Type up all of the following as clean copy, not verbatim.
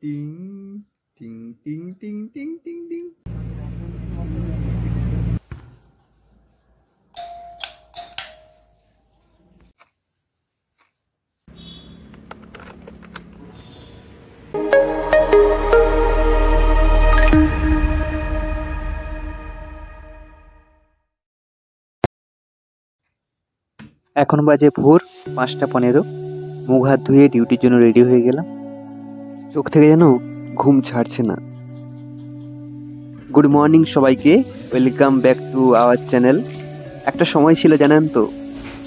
টিং টিং টিং টিং টিং টিং টিং। এখন বাজে ভোর 5:15। মুখ হাত ধুয়ে ডিউটির জন্য রেডি হয়ে গেলাম। চোখ থেকে যেন ঘুম ছাড়ছে না। গুড মর্নিং সবাইকে, welcome back to our channel. একটা সময় ছিল জানেন তো,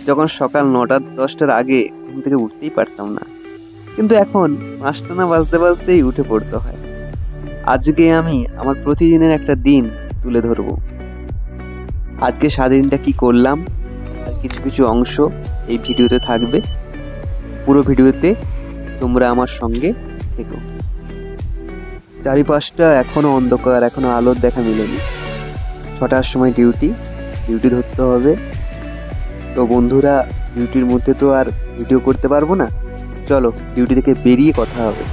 যখন সকাল 9-10টার আগে ঘুম থেকে উঠতেই পারতাম না, কিন্তু এখন 5টা না বাজতে বাজতেই উঠে পড়তে হয়। আজকে আমি আমার প্রতিদিনের একটা দিন তুলে ধরবো। আজকে সারাদিনটা কি করলাম আর কিছু কিছু অংশ এই ভিডিওতে থাকবে। পুরো ভিডিওতে তোমরা আমার সঙ্গে থেকো। চারিপাশটা এখনো অন্ধকার, এখনো আলোর দেখা মেলেনি। 6টার সময় ডিউটি ধরতে হবে। তো বন্ধুরা, ডিউটির মধ্যে তো আর ভিডিও করতে পারবো না, চলো ডিউটি থেকে বেরিয়ে কথা হবে।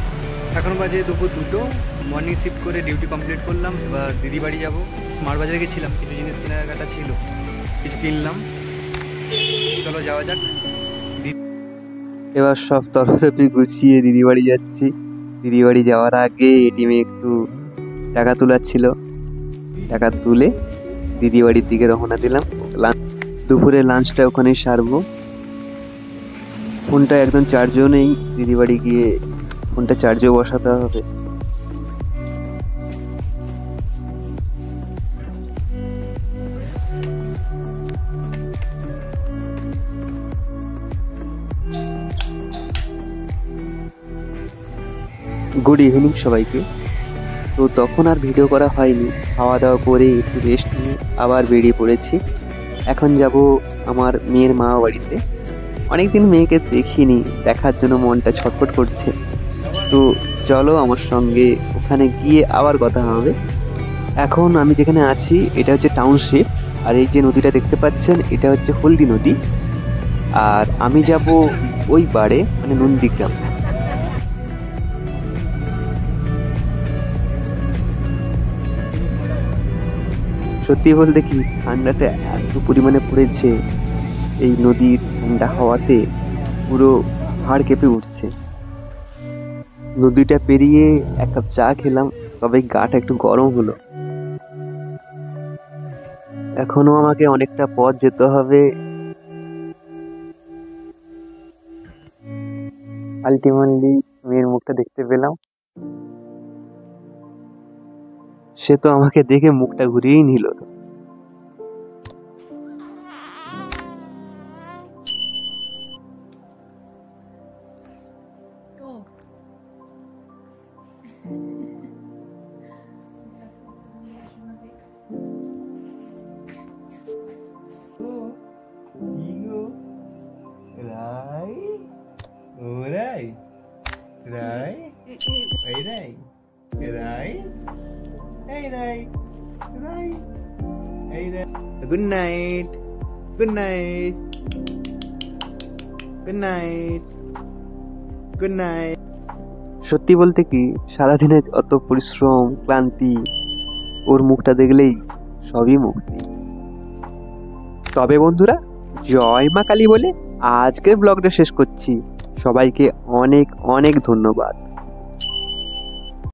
এখন বাজে দুপুর 2টো। মর্নিং শিফট করে ডিউটি কমপ্লিট করলাম। এবার দিদি বাড়ি যাবো। স্মার্ট বাজারে গেছিলাম, কিছু জিনিস কেনাকাটা ছিল, কিছু কিনলাম। চলো যাওয়া যাক। এবার সব তরফে গুছিয়ে দিদি বাড়ি যাচ্ছি। দিদি বাড়ি যাওয়ার আগে এটিএমে একটু টাকা তোলার ছিল, টাকা তুলে দিদি বাড়ির দিকে রওনা দিলাম। দুপুরে লাঞ্চটা ওখানেই সারবো। ফোনটা একদম চার্জও নেই, দিদি বাড়ি গিয়ে ফোনটা চার্জেও বসাতে হবে। গুড ইভিনিং সবাইকে। তো তখন আর ভিডিও করা হয়নি, খাওয়া দাওয়া করে একটু রেস্ট নিয়ে আবার বেরিয়ে পড়েছি। এখন যাব আমার মেয়ের মা বাড়িতে। অনেকদিন মেয়েকে দেখিনি, দেখার জন্য মনটা ছটফট করছে। তো চলো আমার সঙ্গে ওখানে গিয়ে আবার কথা হবে। এখন আমি যেখানে আছি এটা হচ্ছে টাউনশিপ, আর এই যে নদীটা দেখতে পাচ্ছেন এটা হচ্ছে হলদি নদী। আর আমি যাব ওই পাড়ে, মানে নন্দীগ্রাম। সত্যি বলতে কি, ঠান্ডাটা এত পরিমাণে পড়েছে, এই নদীর ঠান্ডা হাওয়াতে পুরো হাড় কেঁপে উঠছে। নদীটা পেরিয়ে এক কাপ চা খেলাম, তবে গাটা একটু গরম হলো। এখনো আমাকে অনেকটা পথ যেতে হবে। আলটিমেটলি মেয়ের মুখটা দেখতে পেলাম। সে তো আমাকে দেখে মুখটা ঘুরিয়েই নিল। Good night. Good night. Good night. Good night. সত্যি বলতে কি, সারাদিনের অত পরিশ্রম, ক্লান্তি ওর মুখটা দেখলেই সবই মুক্তি। তবে বন্ধুরা, জয় মা কালী বলে আজকের ব্লগটা শেষ করছি। সবাইকে অনেক অনেক ধন্যবাদ।